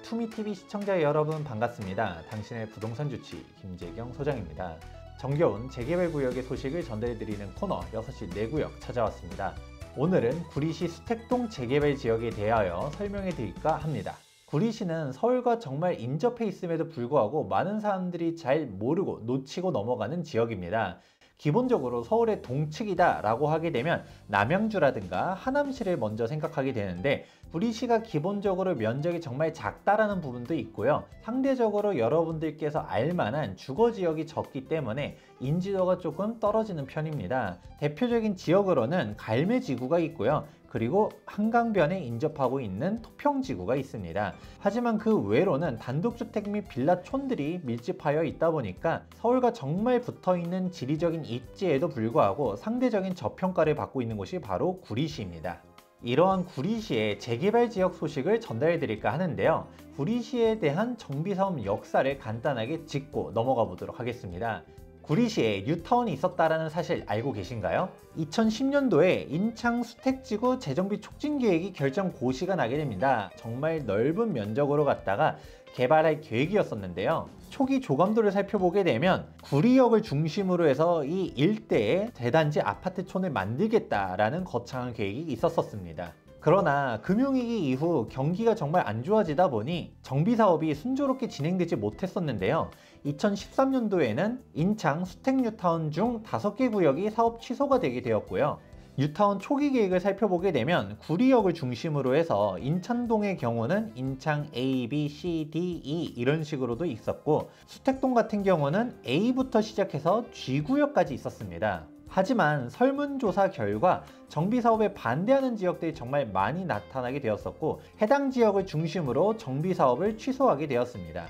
투미TV 시청자 여러분 반갑습니다. 당신의 부동산 주치 김재경 소장입니다. 정겨운 재개발 구역의 소식을 전달해드리는 코너 6시 내구역 찾아왔습니다. 오늘은 구리시 수택동 재개발 지역에 대하여 설명해 드릴까 합니다. 구리시는 서울과 정말 인접해 있음에도 불구하고 많은 사람들이 잘 모르고 놓치고 넘어가는 지역입니다. 기본적으로 서울의 동측이다 라고 하게 되면 남양주라든가 하남시를 먼저 생각하게 되는데, 구리시가 기본적으로 면적이 정말 작다라는 부분도 있고요. 상대적으로 여러분들께서 알만한 주거지역이 적기 때문에 인지도가 조금 떨어지는 편입니다. 대표적인 지역으로는 갈매지구가 있고요. 그리고 한강변에 인접하고 있는 토평지구가 있습니다. 하지만 그 외로는 단독주택 및 빌라촌들이 밀집하여 있다 보니까 서울과 정말 붙어있는 지리적인 입지에도 불구하고 상대적인 저평가를 받고 있는 곳이 바로 구리시입니다. 이러한 구리시의 재개발 지역 소식을 전달해 드릴까 하는데요. 구리시에 대한 정비사업 역사를 간단하게 짚고 넘어가 보도록 하겠습니다. 구리시에 뉴타운이 있었다는 사실 알고 계신가요? 2010년도에 인창 수택지구 재정비 촉진계획이 결정 고시가 나게 됩니다. 정말 넓은 면적으로 갖다가 개발할 계획이었었는데요. 초기 조감도를 살펴보게 되면 구리역을 중심으로 해서 이 일대에 대단지 아파트촌을 만들겠다라는 거창한 계획이 있었습니다. 그러나 금융위기 이후 경기가 정말 안 좋아지다 보니 정비사업이 순조롭게 진행되지 못했었는데요. 2013년도에는 인창 수택 뉴타운 중 5개 구역이 사업 취소가 되게 되었고요. 뉴타운 초기 계획을 살펴보게 되면 구리역을 중심으로 해서 인천동의 경우는 인창 A, B, C, D, E 이런 식으로도 있었고, 수택동 같은 경우는 A부터 시작해서 G구역까지 있었습니다. 하지만 설문조사 결과 정비사업에 반대하는 지역들이 정말 많이 나타나게 되었었고, 해당 지역을 중심으로 정비사업을 취소하게 되었습니다.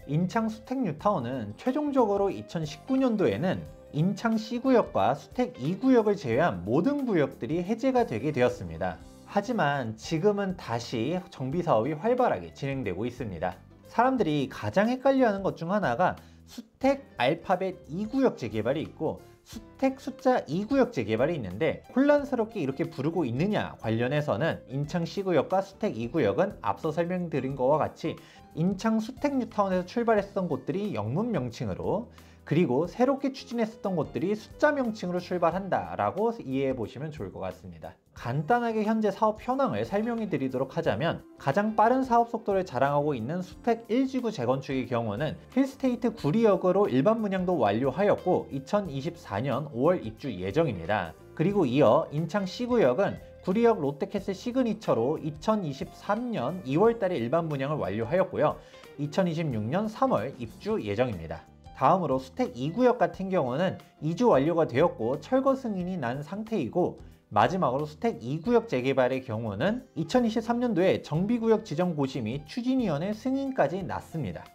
인창 수택 뉴타운은 최종적으로 2019년도에는 인창 C구역과 수택 2구역을 제외한 모든 구역들이 해제가 되게 되었습니다. 하지만 지금은 다시 정비사업이 활발하게 진행되고 있습니다. 사람들이 가장 헷갈려하는 것 중 하나가 수택 알파벳 2구역 재개발이 있고 수택 숫자 2구역 재개발이 있는데, 혼란스럽게 이렇게 부르고 있느냐 관련해서는 인창 C구역과 수택 2구역은 앞서 설명드린 것과 같이 인창 수택 뉴타운에서 출발했던 곳들이 영문 명칭으로, 그리고 새롭게 추진했었던 곳들이 숫자 명칭으로 출발한다 라고 이해해 보시면 좋을 것 같습니다. 간단하게 현재 사업 현황을 설명해 드리도록 하자면, 가장 빠른 사업 속도를 자랑하고 있는 수택 1지구 재건축의 경우는 힐스테이트 구리역으로 일반 분양도 완료하였고 2024년 5월 입주 예정입니다. 그리고 이어 인창 C구역은 구리역 롯데캐슬 시그니처로 2023년 2월달에 일반 분양을 완료하였고요. 2026년 3월 입주 예정입니다. 다음으로 수택 2구역 같은 경우는 이주 완료가 되었고 철거 승인이 난 상태이고, 마지막으로 수택 2구역 재개발의 경우는 2023년도에 정비구역 지정 고시 및 추진위원회 승인까지 났습니다.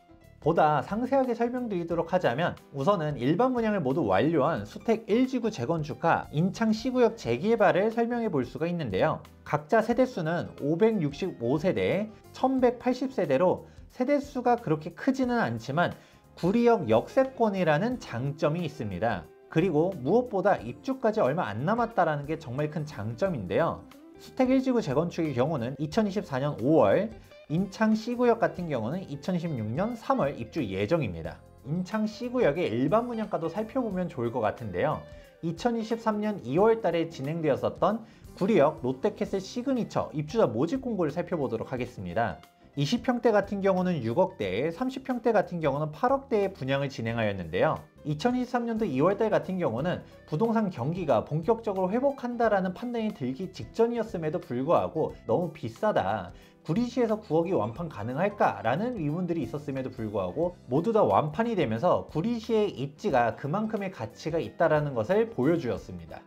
보다 상세하게 설명드리도록 하자면, 우선은 일반 분양을 모두 완료한 수택 1지구 재건축과 인창 C구역 재개발을 설명해 볼 수가 있는데요. 각자 세대수는 565세대, 1180세대로 세대수가 그렇게 크지는 않지만 구리역 역세권이라는 장점이 있습니다. 그리고 무엇보다 입주까지 얼마 안 남았다는 게 정말 큰 장점인데요. 수택 1지구 재건축의 경우는 2024년 5월, 인창 C구역 같은 경우는 2026년 3월 입주 예정입니다. 인창 C구역의 일반 분양가도 살펴보면 좋을 것 같은데요. 2023년 2월 달에 진행되었었던 구리역 롯데캐슬 시그니처 입주자 모집 공고를 살펴보도록 하겠습니다. 20평대 같은 경우는 6억대, 30평대 같은 경우는 8억대의 분양을 진행하였는데요. 2023년도 2월달 같은 경우는 부동산 경기가 본격적으로 회복한다라는 판단이 들기 직전이었음에도 불구하고 너무 비싸다, 구리시에서 9억이 완판 가능할까? 라는 의문들이 있었음에도 불구하고 모두 다 완판이 되면서 구리시의 입지가 그만큼의 가치가 있다는 것을 보여주었습니다.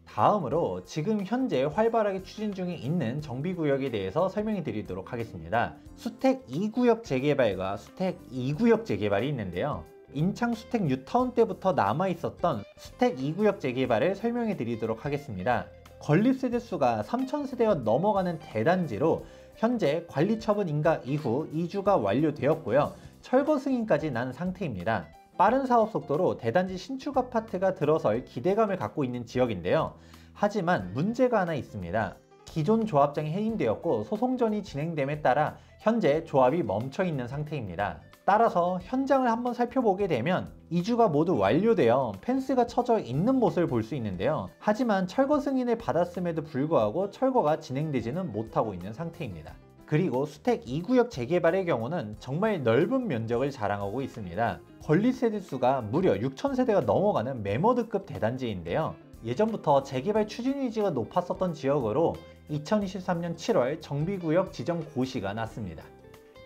다음으로 지금 현재 활발하게 추진 중에 있는 정비구역에 대해서 설명해 드리도록 하겠습니다. 수택 2구역 재개발과 수택 2구역 재개발이 있는데요. 인창 수택 뉴타운 때부터 남아있었던 수택 2구역 재개발을 설명해 드리도록 하겠습니다. 건립세대수가 3000세대가 넘어가는 대단지로 현재 관리처분 인가 이후 이주가 완료되었고요. 철거 승인까지 난 상태입니다. 빠른 사업 속도로 대단지 신축 아파트가 들어설 기대감을 갖고 있는 지역인데요. 하지만 문제가 하나 있습니다. 기존 조합장이 해임되었고 소송전이 진행됨에 따라 현재 조합이 멈춰 있는 상태입니다. 따라서 현장을 한번 살펴보게 되면 이주가 모두 완료되어 펜스가 쳐져 있는 모습을 볼 수 있는데요. 하지만 철거 승인을 받았음에도 불구하고 철거가 진행되지는 못하고 있는 상태입니다. 그리고 수택 2구역 재개발의 경우는 정말 넓은 면적을 자랑하고 있습니다. 건립세대 수가 무려 6,000세대가 넘어가는 매머드급 대단지인데요. 예전부터 재개발 추진 의지가 높았었던 지역으로 2023년 7월 정비구역 지정 고시가 났습니다.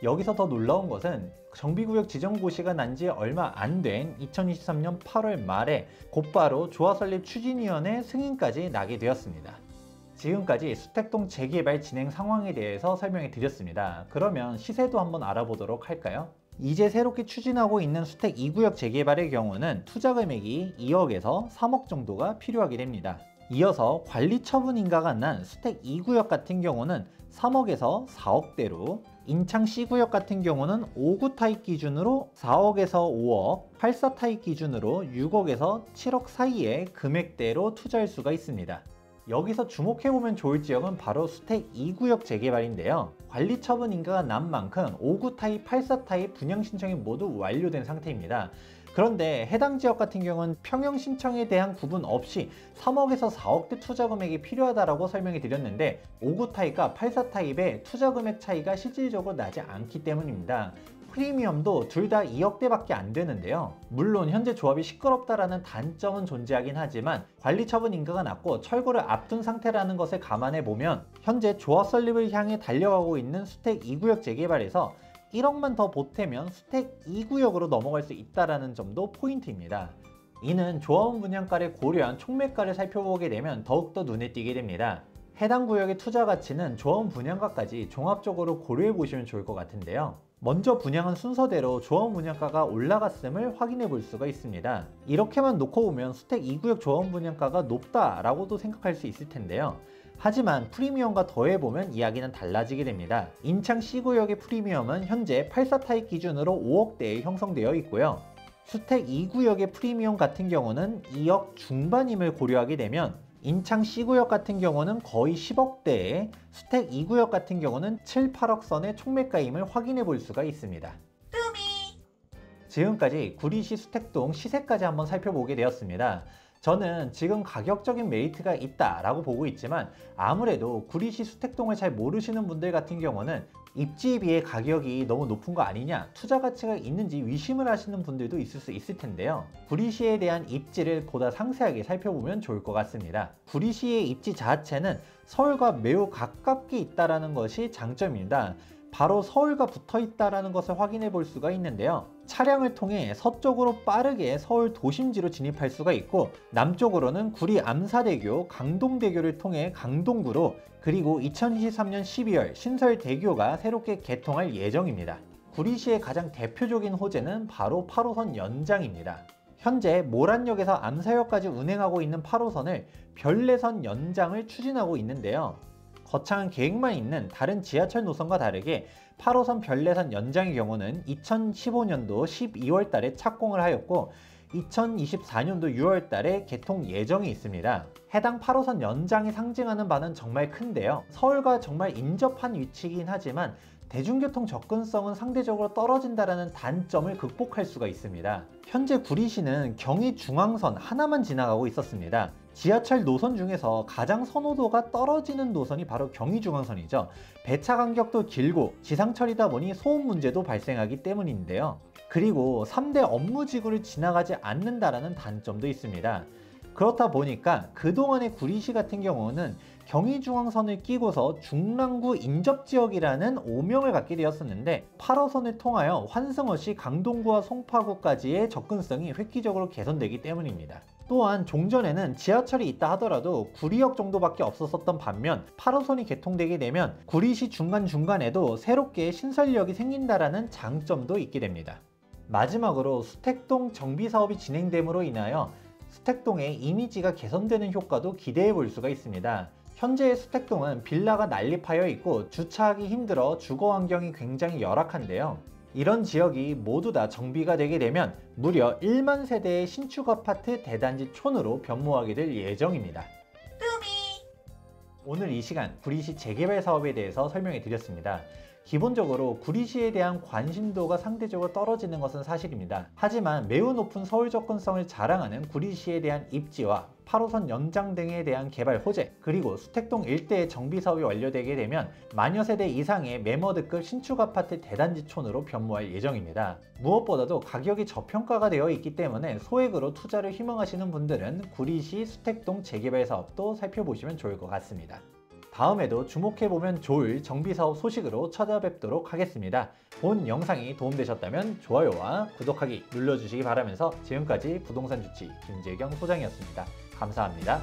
여기서 더 놀라운 것은 정비구역 지정 고시가 난 지 얼마 안 된 2023년 8월 말에 곧바로 조합설립 추진위원회 승인까지 나게 되었습니다. 지금까지 수택동 재개발 진행 상황에 대해서 설명해 드렸습니다. 그러면 시세도 한번 알아보도록 할까요? 이제 새롭게 추진하고 있는 수택 2구역 재개발의 경우는 투자 금액이 2억에서 3억 정도가 필요하게 됩니다. 이어서 관리 처분 인가가 난 수택 2구역 같은 경우는 3억에서 4억대로, 인창 C구역 같은 경우는 5구 타입 기준으로 4억에서 5억, 84 타입 기준으로 6억에서 7억 사이의 금액대로 투자할 수가 있습니다. 여기서 주목해보면 좋을 지역은 바로 수택 2구역 재개발인데요. 관리 처분 인가가 난 만큼 5구 타입, 84 타입 분양 신청이 모두 완료된 상태입니다. 그런데 해당 지역 같은 경우는 평형 신청에 대한 구분 없이 3억에서 4억대 투자 금액이 필요하다고 설명해 드렸는데 5구 타입과 84 타입의 투자 금액 차이가 실질적으로 나지 않기 때문입니다. 프리미엄도 둘 다 2억대밖에 안 되는데요. 물론 현재 조합이 시끄럽다라는 단점은 존재하긴 하지만 관리 처분 인가가 났고 철거를 앞둔 상태라는 것을 감안해 보면 현재 조합 설립을 향해 달려가고 있는 수택 2구역 재개발에서 1억만 더 보태면 수택 2구역으로 넘어갈 수 있다는 점도 포인트입니다. 이는 조합원 분양가를 고려한 총매가를 살펴보게 되면 더욱더 눈에 띄게 됩니다. 해당 구역의 투자 가치는 조합원 분양가까지 종합적으로 고려해 보시면 좋을 것 같은데요. 먼저 분양한 순서대로 조합원 분양가가 올라갔음을 확인해 볼 수가 있습니다. 이렇게만 놓고 보면 수택 2구역 조합원 분양가가 높다라고도 생각할 수 있을 텐데요. 하지만 프리미엄과 더해보면 이야기는 달라지게 됩니다. 인창 C구역의 프리미엄은 현재 84 타입 기준으로 5억대에 형성되어 있고요. 수택 2구역의 프리미엄 같은 경우는 2억 중반임을 고려하게 되면 인창 C구역 같은 경우는 거의 10억대에 수택 2구역 같은 경우는 7, 8억 선의 총매가임을 확인해 볼 수가 있습니다. 지금까지 구리시 수택동 시세까지 한번 살펴보게 되었습니다. 저는 지금 가격적인 메리트가 있다라고 보고 있지만 아무래도 구리시 수택동을 잘 모르시는 분들 같은 경우는 입지에 비해 가격이 너무 높은 거 아니냐, 투자 가치가 있는지 의심을 하시는 분들도 있을 수 있을 텐데요. 구리시에 대한 입지를 보다 상세하게 살펴보면 좋을 것 같습니다. 구리시의 입지 자체는 서울과 매우 가깝게 있다는 것이 장점입니다. 바로 서울과 붙어 있다는 것을 확인해 볼 수가 있는데요. 차량을 통해 서쪽으로 빠르게 서울 도심지로 진입할 수가 있고 남쪽으로는 구리 암사대교, 강동대교를 통해 강동구로, 그리고 2023년 12월 신설대교가 새롭게 개통할 예정입니다. 구리시의 가장 대표적인 호재는 바로 8호선 연장입니다. 현재 모란역에서 암사역까지 운행하고 있는 8호선을 별내선 연장을 추진하고 있는데요. 거창한 계획만 있는 다른 지하철 노선과 다르게 8호선 별내선 연장의 경우는 2015년도 12월 달에 착공을 하였고 2024년도 6월 달에 개통 예정이 있습니다. 해당 8호선 연장이 상징하는 바는 정말 큰데요. 서울과 정말 인접한 위치이긴 하지만 대중교통 접근성은 상대적으로 떨어진다는 단점을 극복할 수가 있습니다. 현재 구리시는 경의중앙선 하나만 지나가고 있었습니다. 지하철 노선 중에서 가장 선호도가 떨어지는 노선이 바로 경의중앙선이죠. 배차 간격도 길고 지상철이다 보니 소음 문제도 발생하기 때문인데요. 그리고 3대 업무지구를 지나가지 않는다라는 단점도 있습니다. 그렇다 보니까 그동안의 구리시 같은 경우는 경의중앙선을 끼고서 중랑구 인접지역이라는 오명을 갖게 되었었는데 8호선을 통하여 환승어시 강동구와 송파구까지의 접근성이 획기적으로 개선되기 때문입니다. 또한 종전에는 지하철이 있다 하더라도 구리역 정도밖에 없었던 반면 8호선이 개통되게 되면 구리시 중간중간에도 새롭게 신설역이 생긴다라는 장점도 있게 됩니다. 마지막으로 수택동 정비사업이 진행됨으로 인하여 수택동의 이미지가 개선되는 효과도 기대해 볼 수가 있습니다. 현재의 수택동은 빌라가 난립하여 있고 주차하기 힘들어 주거 환경이 굉장히 열악한데요. 이런 지역이 모두 다 정비가 되게 되면 무려 1만 세대의 신축 아파트 대단지 촌으로 변모하게 될 예정입니다. 오늘 이 시간 구리시 재개발 사업에 대해서 설명해 드렸습니다. 기본적으로 구리시에 대한 관심도가 상대적으로 떨어지는 것은 사실입니다. 하지만 매우 높은 서울 접근성을 자랑하는 구리시에 대한 입지와 8호선 연장 등에 대한 개발 호재, 그리고 수택동 일대의 정비 사업이 완료되게 되면 마녀 세대 이상의 매머드급 신축 아파트 대단지촌으로 변모할 예정입니다. 무엇보다도 가격이 저평가가 되어 있기 때문에 소액으로 투자를 희망하시는 분들은 구리시 수택동 재개발 사업도 살펴보시면 좋을 것 같습니다. 다음에도 주목해보면 좋을 정비사업 소식으로 찾아뵙도록 하겠습니다. 본 영상이 도움되셨다면 좋아요와 구독하기 눌러주시기 바라면서 지금까지 부동산 주치 김재경 소장이었습니다. 감사합니다.